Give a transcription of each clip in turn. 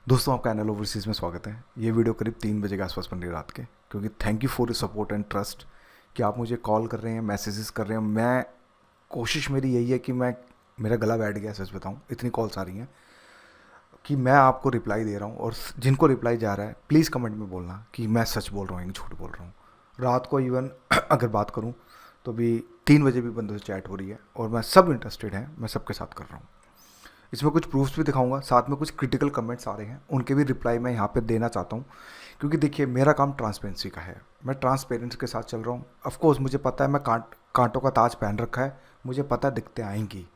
दोस्तों, आपका NL overseas में स्वागत है। ये वीडियो करीब 3 बजे के आसपास बन रही है रात के, क्योंककि thank you for your support and trust कि आप मुझे कॉल कर रहे हैं, मैसेजेस कर रहे हैं। मैं कोशिश मेरी यही है कि मेरा गला बैठ गया, सच बताऊं, इतनी कॉल्स आ रही हैं कि मैं आपको रिप्लाई दे रहा हूँ। और जिनको रिप्लाई जा रहा है प्लीज़ कमेंट में बोलना कि मैं सच बोल रहा हूँ या झूठ बोल रहा हूँ। रात को इवन अगर बात करूँ तो भी 3 बजे भी बंदों से चैट हो रही है और मैं सब इंटरेस्टेड हैं, मैं सबके साथ कर रहा हूँ। इसमें कुछ प्रूफ्स भी दिखाऊंगा, साथ में कुछ क्रिटिकल कमेंट्स आ रहे हैं, उनके भी रिप्लाई मैं यहाँ पे देना चाहता हूँ। क्योंकि देखिए, मेरा काम ट्रांसपेरेंसी का है, मैं ट्रांसपेरेंसी के साथ चल रहा हूँ। ऑफकोर्स मुझे पता है मैं कांटों का ताज पहन रखा है, मुझे पता है दिक्कतें आएंगी।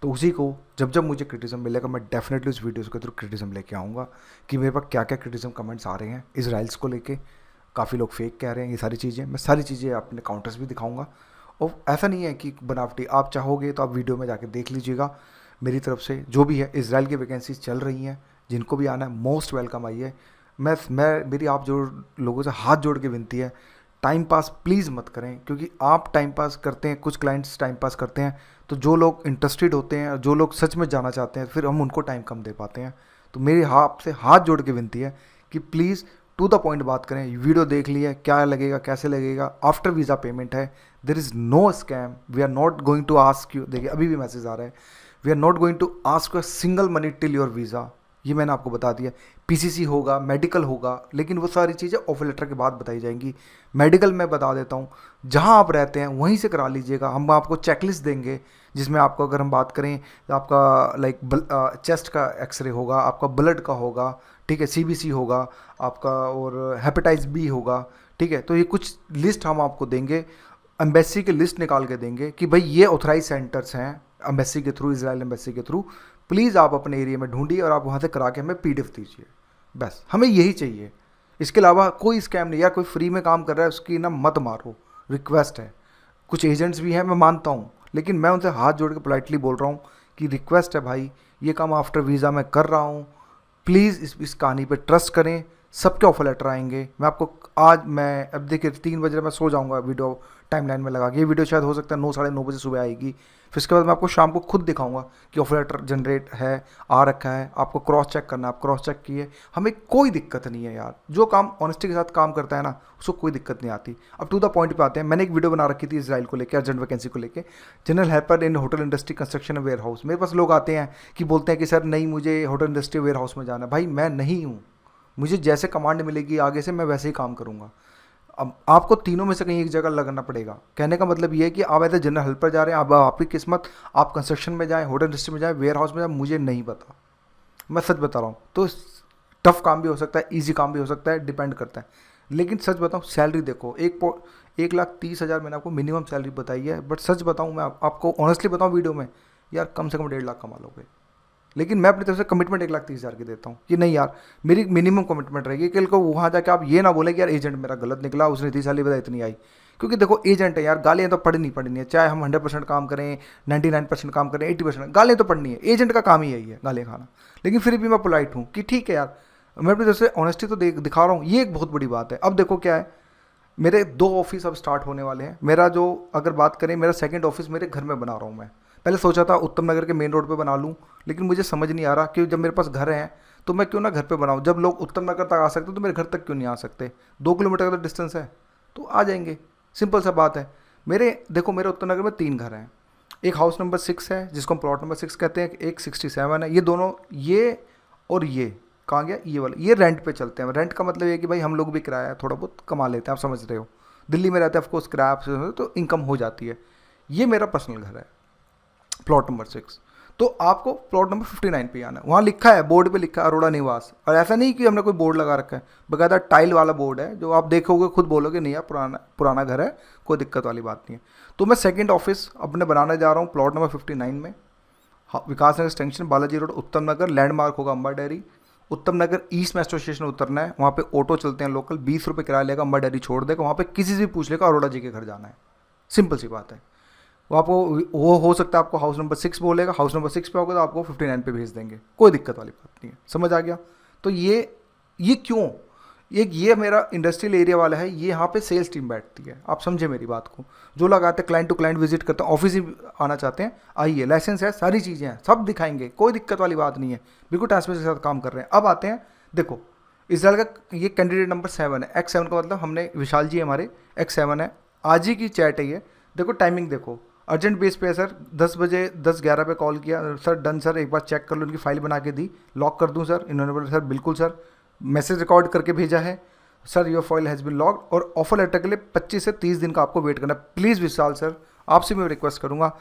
तो उसी को जब जब मुझे क्रिटिज्म मिलेगा मैं डेफिनेटली उस वीडियोज़ के थ्रू क्रिटिज्म लेके आऊँगा कि मेरे पास क्या क्या क्रिटिज्म कमेंट्स आ रहे हैं इसराइल्स को लेके। काफ़ी लोग फेक कह रहे हैं, ये सारी चीज़ें, मैं सारी चीज़ें अपने काउंटर्स भी दिखाऊंगा। और ऐसा नहीं है कि बनावटी, आप चाहोगे तो आप वीडियो में जाके देख लीजिएगा। मेरी तरफ से जो भी है, इसराइल की वैकेंसीज चल रही हैं, जिनको भी आना है मोस्ट वेलकम आइए। मैं मेरी आप जो लोगों से हाथ जोड़ के विनती है, टाइम पास प्लीज़ मत करें। क्योंकि आप टाइम पास करते हैं, कुछ क्लाइंट्स टाइम पास करते हैं, तो जो लोग इंटरेस्टेड होते हैं, जो लोग सच में जाना चाहते हैं, फिर हम उनको टाइम कम दे पाते हैं। तो मेरी आपसे हाथ जोड़ के विनती है कि प्लीज़ टू द पॉइंट बात करें। वीडियो देख लिया, क्या लगेगा, कैसे लगेगा, आफ्टर वीज़ा पेमेंट है, there is no scam. We are not going to ask you, देखिए अभी भी मैसेज आ रहा है, we are not going to ask a single money till your visa. ये मैंने आपको बता दिया। पीसीसी होगा, मेडिकल होगा, लेकिन वो सारी चीज़ें ऑफर लेटर के बाद बताई जाएंगी। मेडिकल मैं बता देता हूँ, जहाँ आप रहते हैं वहीं से करा लीजिएगा। हम आपको चेकलिस्ट देंगे, जिसमें आपको, अगर हम बात करें तो आपका लाइक चेस्ट का एक्सरे होगा, आपका ब्लड का होगा, ठीक है, सीबीसी होगा आपका, और हेपेटाइटिस बी होगा, ठीक है। तो ये कुछ लिस्ट हम आपको देंगे, एम्बेसी की लिस्ट निकाल के देंगे कि भाई ये ऑथराइज सेंटर्स हैं एम्बेसी के थ्रू, इजराइल एम्बेसी के थ्रू। प्लीज़ आप अपने एरिया में ढूंढिए और आप वहाँ से करा के हमें पीडीएफ दीजिए। बस हमें यही चाहिए, इसके अलावा कोई स्कैम नहीं। या कोई फ्री में काम कर रहा है उसकी ना मत मारो, रिक्वेस्ट है। कुछ एजेंट्स भी हैं, मैं मानता हूँ, लेकिन मैं उनसे हाथ जोड़ के पोलाइटली बोल रहा हूँ कि रिक्वेस्ट है भाई, ये काम आफ्टर वीज़ा मैं कर रहा हूँ, प्लीज़ इस कहानी पे ट्रस्ट करें। सबके ऑफर लेटर आएंगे। मैं आपको आज, मैं अब देखिए 3 बजे मैं सो जाऊंगा वीडियो टाइमलाइन में लगा के। ये वीडियो शायद हो सकता है 9 साढ़े 9 बजे सुबह आएगी। फिर उसके बाद मैं आपको शाम को खुद दिखाऊंगा कि ऑफर लेटर जनरेट है, आ रखा है। आपको क्रॉस चेक करना है, आप क्रॉस चेक किए, हमें कोई दिक्कत नहीं है यार। जो काम ऑनेस्टी के साथ काम करता है ना, उसको कोई दिक्कत नहीं आती। अब टू द पॉइंट पे आते हैं। मैंने एक वीडियो बना रखी थी इसराइल को लेकर, अर्जेंट वैकेंसी को लेकर, general helper in hotel industry construction warehouse. मेरे पास लोग आते हैं कि बोलते हैं कि सर नहीं, मुझे होटल इंडस्ट्री वेयर हाउस में जाना है। भाई मैं नहीं हूँ, मुझे जैसे कमांड मिलेगी आगे से मैं वैसे ही काम करूँगा। अब आपको तीनों में से कहीं एक जगह लगना पड़ेगा। कहने का मतलब ये है कि आप ऐसे जनरल हेल्पर जा रहे हैं, अब आपकी किस्मत, आप कंस्ट्रक्शन में जाएं, होटल इंडस्ट्री में जाएं, वेयर हाउस में जाएं, मुझे नहीं पता, मैं सच बता रहा हूँ। तो टफ काम भी हो सकता है, ईजी काम भी हो सकता है, डिपेंड करता है। लेकिन सच बताऊँ, सैलरी देखो, 1,30,000 मैंने आपको मिनिमम सैलरी बताई है। बट सच बताऊँ, मैं आपको ऑनेस्टली बताऊँ वीडियो में, यार कम से कम 1.5 लाख कमा लोगे। लेकिन मैं अपनी तरफ से कमिटमेंट 1,30,000 की देता हूँ कि नहीं यार, मेरी मिनिमम कमिटमेंट रहेगी। कल को वहाँ जाके आप ये ना बोले कि यार एजेंट मेरा गलत निकला, उसने इतनी सैलरी बताई, इतनी आई। क्योंकि देखो एजेंट है यार, गालियाँ तो पढ़नी है, चाहे हम 100% काम करें, 99% काम करें, 80% गालियाँ तो पढ़नी है। एजेंट का काम ही यही है, गालियाँ खाना। लेकिन फिर भी मैं पोलाइट हूँ कि ठीक है यार, मैं अपनी तरफ से ऑनेस्टी तो दिखा रहा हूँ। ये एक बहुत बड़ी बात है। अब देखो क्या है, मेरे 2 ऑफिस अब स्टार्ट होने वाले हैं। मेरा जो, अगर बात करें, मेरा सेकंड ऑफिस मेरे घर में बना रहा हूँ मैं। पहले सोचा था उत्तम नगर के मेन रोड पे बना लूँ, लेकिन मुझे समझ नहीं आ रहा कि जब मेरे पास घर है तो मैं क्यों ना घर पे बनाऊँ। जब लोग उत्तम नगर तक आ सकते तो मेरे घर तक क्यों नहीं आ सकते। 2 किलोमीटर का तो डिस्टेंस है, तो आ जाएंगे, सिंपल सा बात है। मेरे देखो, मेरे उत्तम नगर में 3 घर हैं। एक हाउस नंबर 6 है, जिसको हम प्लॉट नंबर 6 कहते हैं, एक 67 है। ये दोनों, ये और ये कहाँ गया, ये वाला, ये रेंट पे चलते हैं। रेंट का मतलब ये कि भाई हम लोग भी किराया थोड़ा बहुत कमा लेते हैं, आप समझ रहे हो। दिल्ली में रहते हैं, ऑफकोर्स क्रैप से तो इनकम हो जाती है। ये मेरा पर्सनल घर है, प्लॉट नंबर 6। तो आपको प्लॉट नंबर 59 पे आना है। वहाँ लिखा है, बोर्ड पे लिखा है अरोड़ा निवास। और ऐसा नहीं कि हमने कोई बोर्ड लगा रखा है, बकायदा टाइल वाला बोर्ड है, जो आप देखोगे खुद बोलोगे नहीं यार, पुराना पुराना घर है, कोई दिक्कत वाली बात नहीं है। तो मैं सेकंड ऑफिस अपने बनाने जा रहा हूँ प्लॉट नंबर 59 में। हाँ, विकास नगर एक्सटेंशन, बालाजी रोड, उत्तम नगर। लैंडमार्क होगा अम्बा डेयरी। उत्तम नगर ईस्ट मेट्रो स्टेशन उतरना है, वहाँ पे ऑटो चलते हैं लोकल, 20 रुपये किराया लेगा, अम्बा डेयरी छोड़ देगा। वहाँ पे किसी से भी पूछ लेगा अरोड़ा जी के घर जाना है, सिंपल सी बात है। वो आपको, वो हो सकता है आपको हाउस नंबर 6 बोलेगा, हाउस नंबर 6 पे होगा तो आपको 59 पे भेज देंगे, कोई दिक्कत वाली बात नहीं है। समझ आ गया। तो ये क्यों, एक ये मेरा इंडस्ट्रियल एरिया वाला है, ये यहाँ पे सेल्स टीम बैठती है, आप समझे मेरी बात को। जो लोग आते हैं क्लाइंट टू क्लाइंट विजिट करते हैं, ऑफिस ही आना चाहते हैं, आइए, लाइसेंस है, सारी चीज़ें हैं, सब दिखाएंगे, कोई दिक्कत वाली बात नहीं है, बिल्कुल ट्रांसपेरेंसी के साथ काम कर रहे हैं। अब आते हैं, देखो इस साल का ये कैंडिडेट नंबर 7 है, X7 का मतलब हमने, विशाल जी हमारे X7 है, आज ही की चैट है ये। देखो टाइमिंग देखो, अर्जेंट बेस पे है सर, 10 बजे 10:11 पे कॉल किया सर, डन सर, एक बार चेक कर लो, उनकी फाइल बना के दी, लॉक कर दूं सर, इन्होंने बोला सर बिल्कुल सर, मैसेज रिकॉर्ड करके भेजा है sir, your file has been locked, और ऑफर लेटर के लिए 25 से 30 दिन का आपको वेट करना है। प्लीज़ विशाल सर, आपसे मैं रिक्वेस्ट करूंगा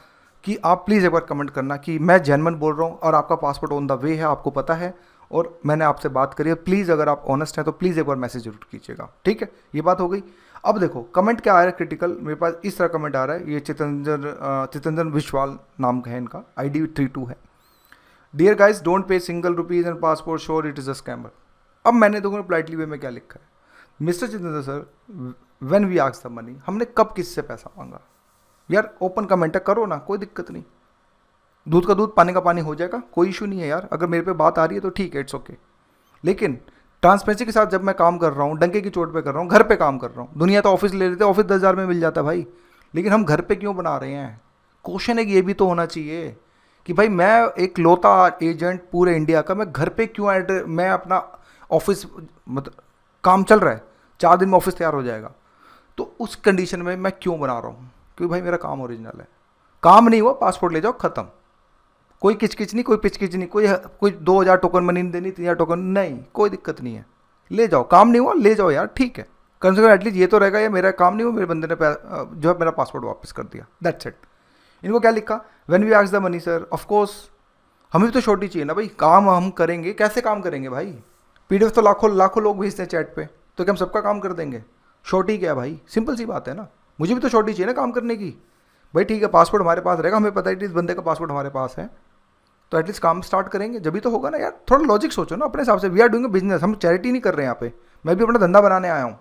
कि आप प्लीज़ एक बार कमेंट करना कि मैं जेन्युइन बोल रहा हूँ और आपका पासपोर्ट ऑन द वे है, आपको पता है, और मैंने आपसे बात करी है, प्लीज़ अगर आप ऑनेस्ट हैं तो प्लीज़ एक बार मैसेज जरूर कीजिएगा, ठीक है। ये बात हो गई। अब देखो कमेंट क्या आ रहा है क्रिटिकल, मेरे पास इस तरह कमेंट आ रहा है, ये चितरंजन विश्वाल नाम का है, इनका ID 32 है। Dear guys, don't pay single rupees and passport sure it is a scammer. अब मैंने देखो पोलाइटली वे में क्या लिखा है, mister Chittaranjan sir, when we ask the money, हमने कब किससे पैसा मांगा? यार ओपन कमेंट है, करो ना, कोई दिक्कत नहीं, दूध का दूध पानी का पानी हो जाएगा, कोई इशू नहीं है यार। अगर मेरे पे बात आ रही है तो ठीक है, इट्स ओके। लेकिन ट्रांसपेरेंसी के साथ जब मैं काम कर रहा हूँ, डंके की चोट पे कर रहा हूँ, घर पे काम कर रहा हूँ, दुनिया तो ऑफिस ले लेते, ऑफिस 10,000 में मिल जाता है भाई, लेकिन हम घर पे क्यों बना रहे हैं? क्वेश्चन एक ये भी तो होना चाहिए कि भाई मैं एक लौता एजेंट पूरे इंडिया का, मैं घर पे क्यों मैं अपना ऑफिस, मतलब काम चल रहा है, 4 दिन में ऑफिस तैयार हो जाएगा, तो उस कंडीशन में मैं क्यों बना रहा हूँ? क्योंकि भाई मेरा काम ओरिजिनल है, काम नहीं हुआ पासपोर्ट ले जाओ, खत्म, कोई किचकिच नहीं, कोई पिचकिच नहीं, कोई 2,000 टोकन मनी नहीं देनी, 3,000 टोकन नहीं, कोई दिक्कत नहीं है, ले जाओ, काम नहीं हुआ ले जाओ यार, ठीक है, कम से कम एटलीस्ट ये तो रहेगा, ये मेरा काम नहीं हुआ, मेरे बंदे ने जो है मेरा पासपोर्ट वापस कर दिया, दैट्स इट। इनको क्या लिखा, when we ask the money sir, of course हमें भी तो छोटी चाहिए ना भाई, काम हम करेंगे, कैसे काम करेंगे भाई? PDF तो लाखों लाखों लोग भेजते हैं चैट पे, तो क्या हम सबका काम कर देंगे? छोटी क्या भाई, सिंपल सी बात है ना, मुझे भी तो छोटी चाहिए ना काम करने की। भाई ठीक है, पासपोर्ट हमारे पास रहेगा, हमें पता है इस बंदे का पासपोर्ट हमारे पास है, तो एटलीस्ट काम स्टार्ट करेंगे, जब भी तो होगा ना यार। थोड़ा लॉजिक सोचो ना अपने हिसाब से, वी आर डूइंग बिजनेस, हम चैरिटी नहीं कर रहे हैं यहाँ पे, मैं भी अपना धंधा बनाने आया हूँ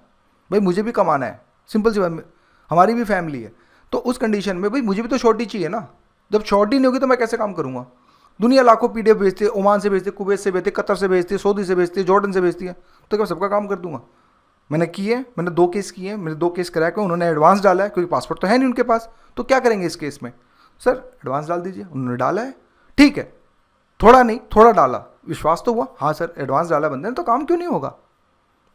भाई, मुझे भी कमाना है, सिंपल सी बात, हमारी भी फैमिली है, तो उस कंडीशन में भाई मुझे भी तो शॉर्टी चाहिए ना। जब शॉर्टी नहीं होगी तो मैं कैसे काम करूँगा? दुनिया लाखों PDF भेजती है, ओमान से भेजती है, कुवैत से भेजती है, कतर से भेजती है, सऊदी से भेजती है, जॉर्डन से भेजती है, तो क्या सबका काम कर दूंगा? मैंने किए, मैंने 2 केस किए, मेरे 2 केस कराए के, उन्होंने एडवांस डाला है, क्योंकि पासपोर्ट तो है नहीं उनके पास, तो क्या करेंगे इस केस में? सर एडवांस डाल दीजिए, उन्होंने डाला है, ठीक है, थोड़ा नहीं थोड़ा डाला, विश्वास तो हुआ, हाँ सर एडवांस डाला बंदे ने, तो काम क्यों नहीं होगा?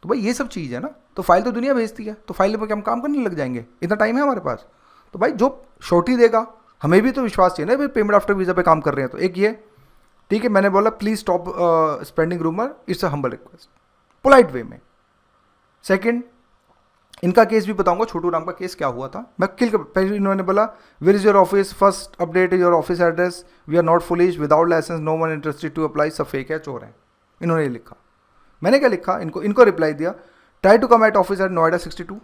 तो भाई ये सब चीज़ है ना, तो फाइल तो दुनिया भेजती है, तो फाइल पर क्या हम काम करने लग जाएंगे? इतना टाइम है हमारे पास? तो भाई जो शॉर्टी देगा, हमें भी तो विश्वास चाहिए ना भाई, पेमेंट आफ्टर वीज़ा पे काम कर रहे हैं, तो एक ये, ठीक है, मैंने बोला please stop spending rumour, it's a humble request, polite way में। सेकंड, इनका केस भी बताऊंगा, छोटू राम का केस क्या हुआ था, मैं किल पहले इन्होंने बोला, where is your office, first update your office address, we are not foolish, without licence, no one interested to apply, सब फेक है, चोर है, इन्होंने ये लिखा। मैंने क्या लिखा, इनको रिप्लाई दिया, try to come at office at Noida 62,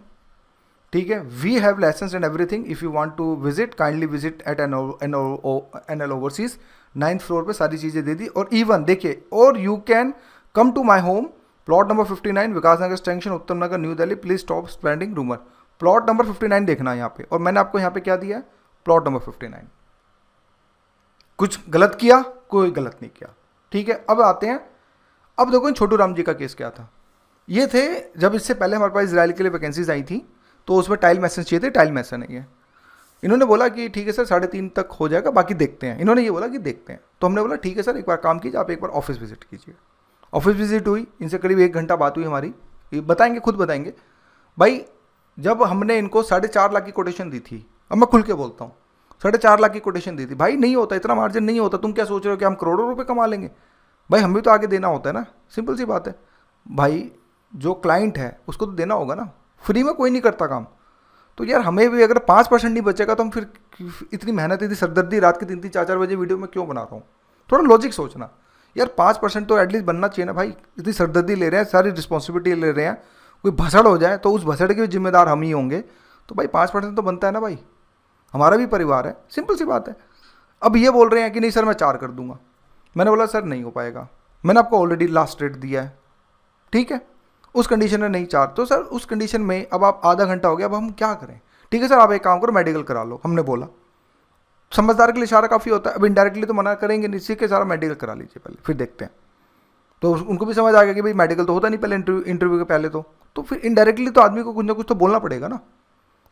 ठीक है, we have licence and everything, if you want to visit kindly visit at NL overseas, 9th floor पे, सारी चीज़ें दे दी, और इवन देखिए, और you can come to my home, plot number 59, Vikas Nagar extension, Uttam Nagar, New Delhi, please stop spending rumour. Plot number 59 देखना है यहाँ पे, और मैंने आपको यहाँ पे क्या दिया है, प्लॉट नंबर 59। कुछ गलत किया? कोई गलत नहीं किया, ठीक है। अब आते हैं, अब देखो छोटू राम जी का केस क्या था। ये थे जब इससे पहले हमारे पास इजराइल के लिए वैकेंसीज आई थी, तो उसमें टाइल मैसन चाहिए थे, टाइल मैसन नहीं है। इन्होंने बोला कि ठीक है सर 3:30 तक हो जाएगा, बाकी देखते हैं, इन्होंने ये बोला कि देखते हैं, तो हमने बोला ठीक है सर, एक बार काम कीजिए, आप एक बार ऑफिस विजिट कीजिए। ऑफिस विजिट हुई, इनसे करीब 1 घंटा बात हुई हमारी, ये बताएंगे, खुद बताएंगे भाई। जब हमने इनको 4.5 लाख की कोटेशन दी थी, अब मैं खुल के बोलता हूँ, 4.5 लाख की कोटेशन दी थी, भाई नहीं होता, इतना मार्जिन नहीं होता, तुम क्या सोच रहे हो कि हम करोड़ों रुपये कमा लेंगे? भाई हमें तो आगे देना होता है ना, सिंपल सी बात है भाई, जो क्लाइंट है उसको तो देना होगा ना, फ्री में कोई नहीं करता काम। तो यार हमें भी अगर 5% नहीं बचेगा तो हम फिर इतनी मेहनत, इतनी सरदर्दी, रात के 3-3 4-4 बजे वीडियो में क्यों बना रहा हूँ? थोड़ा लॉजिक सोचना यार, 5% तो एटलीस्ट बनना चाहिए ना भाई, इतनी सरदर्दी ले रहे हैं, सारी रिस्पॉन्सिबिलिटी ले रहे हैं, कोई भसड़ हो जाए तो उस भसड़ के भी जिम्मेदार हम ही होंगे, तो भाई 5% तो बनता है ना भाई, हमारा भी परिवार है, सिंपल सी बात है। अब ये बोल रहे हैं कि नहीं सर मैं 4 कर दूंगा, मैंने बोला सर नहीं हो पाएगा, मैंने आपको ऑलरेडी लास्ट रेट दिया है, ठीक है, उस कंडीशन में नहीं 4, तो सर उस कंडीशन में अब आप आधा घंटा हो गया, अब हम क्या करें? ठीक है सर आप एक काम करो, मेडिकल करा लो, हमने बोला, समझदार के लिए इशारा काफ़ी होता है, अब इनडायरेक्टली तो मना करेंगे नहीं, ठीक है सारा मेडिकल करा लीजिए पहले, फिर देखते हैं। तो उनको भी समझ आ गया कि भाई मेडिकल तो होता नहीं पहले इंटरव्यू के पहले तो फिर इनडायरेक्टली तो आदमी को कुछ ना कुछ तो बोलना पड़ेगा ना।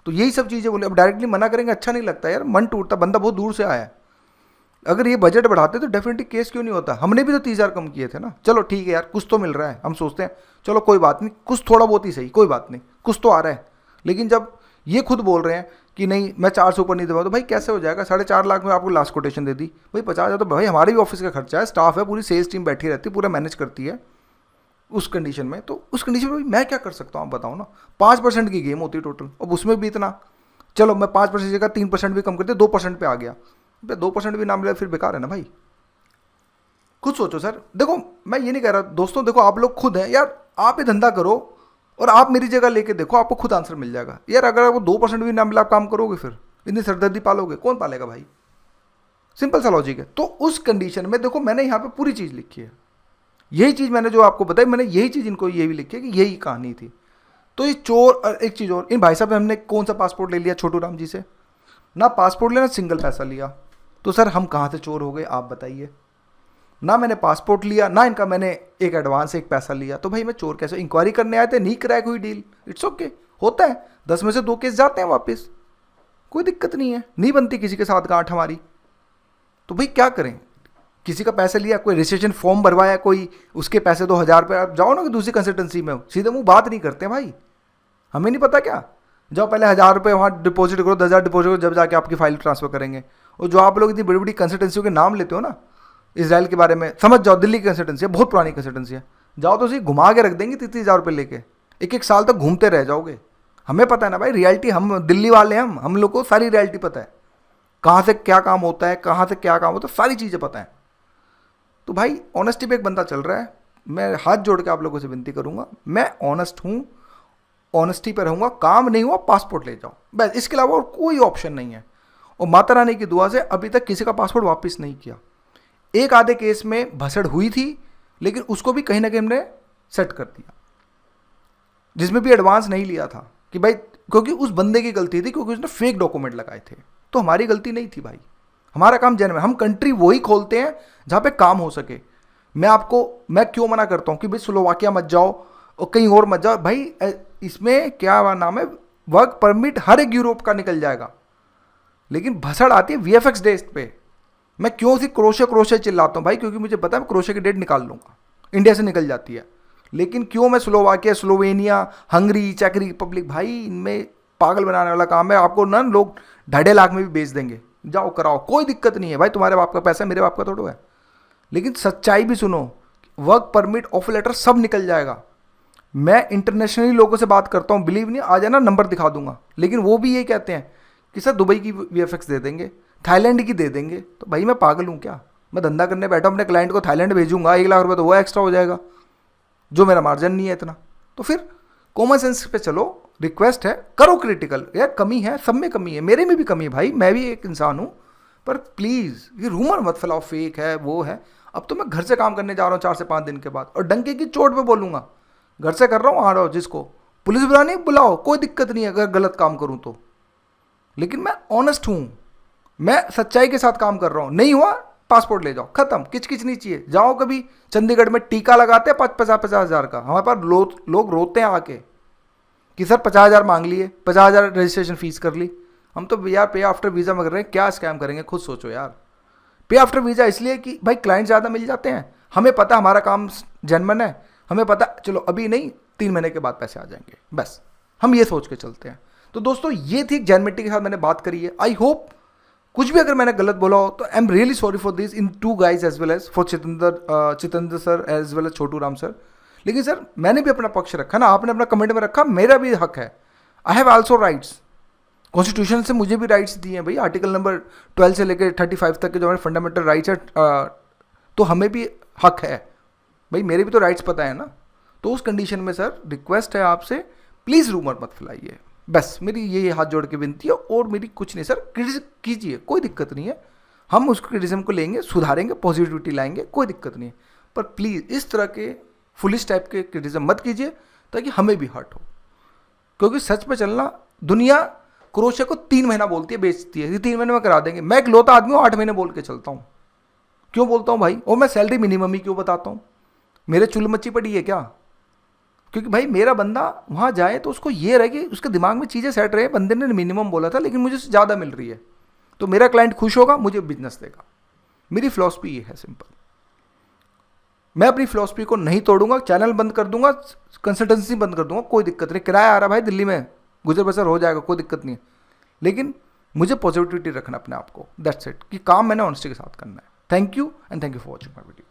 तो यही सब चीज़ें बोले। अब डायरेक्टली मना करेंगे अच्छा नहीं लगता यार, मन टूटता, बंदा बहुत दूर से आया है। अगर ये बजट बढ़ाते तो डेफिनेटली केस क्यों नहीं होता। हमने भी तो 30,000 कम किए थे ना। चलो ठीक है यार, कुछ तो मिल रहा है, हम सोचते हैं चलो कोई बात नहीं, कुछ थोड़ा बहुत ही सही, कोई बात नहीं, कुछ तो आ रहा है। लेकिन जब ये खुद बोल रहे हैं कि नहीं मैं 4 से ऊपर नहीं दूंगा, तो भाई कैसे हो जाएगा। 4.5 लाख में आपको लास्ट कोटेशन दे दी, भाई 50,000 तो भाई हमारे भी ऑफिस का खर्चा है, स्टाफ है, पूरी सेल्स टीम बैठी रहती है, पूरा मैनेज करती है। उस कंडीशन में तो उस कंडीशन में मैं क्या कर सकता हूँ आप बताओ ना। 5% की गेम होती है टोटल, अब उसमें भी इतना, चलो मैं 5% जगह 3% भी कम करते 2% पे आ गया, 2% भी ना मिला फिर बेकार है ना भाई। खुद सोचो सर। देखो मैं ये नहीं कह रहा दोस्तों, देखो आप लोग खुद हैं यार, आप ही धंधा करो और आप मेरी जगह लेके देखो, आपको खुद आंसर मिल जाएगा यार। अगर आपको 2% भी ना मिला आप काम करोगे, फिर इतनी सरदर्दी पालोगे, कौन पालेगा भाई। सिंपल सा लॉजिक है। तो उस कंडीशन में देखो मैंने यहाँ पे पूरी चीज़ लिखी है, यही चीज़ मैंने जो आपको बताई, मैंने यही चीज़ इनको ये भी लिखी है कि यही कहानी थी। तो ये चोर, एक चीज़ और, इन भाई साहब ने हमने कौन सा पासपोर्ट ले लिया छोटू राम जी से, ना पासपोर्ट लेना, सिंगल पैसा लिया। तो सर हम कहाँ से चोर हो गए आप बताइए। ना मैंने पासपोर्ट लिया, ना इनका मैंने एक एडवांस एक पैसा लिया, तो भाई मैं चोर कैसे। इंक्वायरी करने आए थे, नहीं क्रैक हुई डील, इट्स ओके, होता है, 10 में से 2 केस जाते हैं वापस, कोई दिक्कत नहीं है, नहीं बनती किसी के साथ गांठ हमारी। तो भाई क्या करें, किसी का पैसे लिया, कोई रजिस्ट्रेशन फॉर्म भरवाया, कोई उसके पैसे 2,000 रुपये, आप जाओ ना कि दूसरी कंसल्टेंसी में, सीधे मुँह बात नहीं करते भाई, हमें नहीं पता क्या। जाओ पहले 1,000 रुपये वहाँ डिपॉजिट करो, 10,000 डिपॉजिट करो, जब जाके आपकी फाइल ट्रांसफर करेंगे। और जो आप लोग इतनी बड़ी बड़ी कंसल्टेंसियों के नाम लेते हो ना, इसराइल के बारे में समझ जाओ, दिल्ली की कंसल्टेंसी है, बहुत पुरानी कंसल्टेंसी है, जाओ तो उसे घुमा के रख देंगे 30,000 रुपये लेके, एक साल तक घूमते रह जाओगे। हमें पता है ना भाई रियलिटी, हम दिल्ली वाले हैं, हम लोग को सारी रियलिटी पता है, कहाँ से क्या काम होता है, कहाँ से क्या काम होता है, सारी चीज़ें पता है। तो भाई ऑनेस्टी पे एक बंदा चल रहा है, मैं हाथ जोड़ के आप लोगों से विनती करूंगा, मैं ऑनेस्ट हूँ, ऑनेस्टी पे रहूंगा, काम नहीं हुआ पासपोर्ट ले जाओ बस, इसके अलावा और कोई ऑप्शन नहीं है। और माता रानी की दुआ से अभी तक किसी का पासपोर्ट वापस नहीं किया। एक आधे केस में भसड़ हुई थी, लेकिन उसको भी कहीं ना कहीं हमने सेट कर दिया, जिसमें भी एडवांस नहीं लिया था कि भाई, क्योंकि उस बंदे की गलती थी, क्योंकि उसने फेक डॉक्यूमेंट लगाए थे, तो हमारी गलती नहीं थी भाई। हमारा काम जेन्युइन, हम कंट्री वही खोलते हैं जहाँ पे काम हो सके। मैं क्यों मना करता हूँ कि भाई स्लोवाकिया मत जाओ और कहीं और मत जाओ भाई, इसमें क्या नाम है, वर्क परमिट हर एक यूरोप का निकल जाएगा, लेकिन भसड़ आती है वीएफएक्स डेट पे। मैं क्यों सी क्रोशे चिल्लाता हूँ भाई, क्योंकि मुझे पता है मैं क्रोशे की डेट निकाल लूँगा, इंडिया से निकल जाती है। लेकिन क्यों मैं स्लोवाकिया, स्लोवेनिया, हंगरी, चेक रिपब्लिक, भाई इनमें पागल बनाने वाला काम है। आपको ना लोग 2.5 लाख में भी बेच देंगे, जाओ कराओ, कोई दिक्कत नहीं है भाई, तुम्हारे बाप का पैसा है, मेरे बाप का थोड़ा है। लेकिन सच्चाई भी सुनो, वर्क परमिट, ऑफर लेटर सब निकल जाएगा। मैं इंटरनेशनली लोगों से बात करता हूँ, बिलीव नहीं, आ जाना नंबर दिखा दूंगा, लेकिन वो भी ये कहते हैं कि सर दुबई की वीएफएक्स दे देंगे, थाईलैंड की दे देंगे। तो भाई मैं पागल हूँ क्या, मैं धंधा करने बैठा हूँ, अपने क्लाइंट को थाईलैंड भेजूंगा, 1 लाख रुपये तो वो एक्स्ट्रा हो जाएगा, जो मेरा मार्जिन नहीं है इतना। तो फिर कॉमन सेंस पे चलो, रिक्वेस्ट है करो क्रिटिकल, यार कमी है, सब में कमी है, मेरे में भी कमी है भाई, मैं भी एक इंसान हूँ, पर प्लीज़ ये रूमर मत फैलाओ, फेक है वो है। अब तो मैं घर से काम करने जा रहा हूँ 4 से 5 दिन के बाद, और डंके की चोट पे बोलूँगा, घर से कर रहा हूँ, आ रहा हूँ, जिसको पुलिस बुलानी बुलाओ, कोई दिक्कत नहीं है अगर गलत काम करूँ तो। लेकिन मैं ऑनेस्ट हूँ, मैं सच्चाई के साथ काम कर रहा हूँ। नहीं हुआ पासपोर्ट ले जाओ, खत्म, किच नहीं चाहिए। जाओ कभी चंडीगढ़ में टीका लगाते हैं 50-50 हज़ार का, हमारे पास लोग रोते हैं आके कि सर 50,000 मांग लिए, 50,000 रजिस्ट्रेशन फीस कर ली। हम तो यार पे आफ्टर वीज़ा में कर रहे हैं, क्या स्कैम करेंगे खुद सोचो यार। पे आफ्टर वीज़ा इसलिए कि भाई क्लाइंट ज़्यादा मिल जाते हैं, हमें पता हमारा काम जेन्युइन है, हमें पता चलो अभी नहीं 3 महीने के बाद पैसे आ जाएंगे, बस हम ये सोच के चलते हैं। तो दोस्तों ये थी जेन्युइनिटी के साथ मैंने बात करी है। आई होप कुछ भी अगर मैंने गलत बोला हो तो I am really sorry for this इन 2 guys as well as for Chitandar sir as well as Chhotu Ram sir. लेकिन सर मैंने भी अपना पक्ष रखा ना, आपने अपना कमेंट में रखा, मेरा भी हक है, I have also rights, constitution से मुझे भी राइट्स दिए हैं भाई, आर्टिकल नंबर 12 से लेकर 35 तक के जो हमारे फंडामेंटल राइट्स है, तो हमें भी हक है भाई, मेरे भी तो राइट्स पता है ना। तो उस कंडीशन में सर रिक्वेस्ट है आपसे, प्लीज़ रूमर मत फैलाइए, बस मेरी ये हाथ जोड़ के विनती है, और मेरी कुछ नहीं सर, क्रिटिसिज्म कीजिए, कोई दिक्कत नहीं है, हम उस क्रिटिसिज्म को लेंगे, सुधारेंगे, पॉजिटिविटी लाएंगे, कोई दिक्कत नहीं है, पर प्लीज़ इस तरह के फुलिश टाइप के क्रिटिसिज्म मत कीजिए ताकि हमें भी हर्ट हो। क्योंकि सच पे चलना, दुनिया क्रोशे को 3 महीना बोलती है, बेचती है, 3 महीने में करा देंगे। मैं एक लौता आदमी हूँ, 8 महीने बोल के चलता हूँ, क्यों बोलता हूँ भाई, और मैं सैलरी मिनिमम ही क्यों बताता हूँ, मेरे चुल मची पड़ी है क्या? क्योंकि भाई मेरा बंदा वहाँ जाए तो उसको ये रहे कि उसके दिमाग में चीज़ें सेट रहे, बंदे ने मिनिमम बोला था लेकिन मुझे उससे ज़्यादा मिल रही है, तो मेरा क्लाइंट खुश होगा, मुझे बिजनेस देगा। मेरी फिलॉसफी ये है सिंपल। मैं अपनी फिलॉसफी को नहीं तोड़ूंगा, चैनल बंद कर दूंगा, कंसल्टेंसी बंद कर दूंगा, कोई दिक्कत नहीं, किराया आ रहा भाई दिल्ली में, गुजर बसर हो जाएगा, कोई दिक्कत नहीं है। लेकिन मुझे पॉजिटिविटी रखना अपने आप को, दैट्स इट, कि काम मैंने ऑनेस्टी के साथ करना है। Thank you and thank you for watching my video.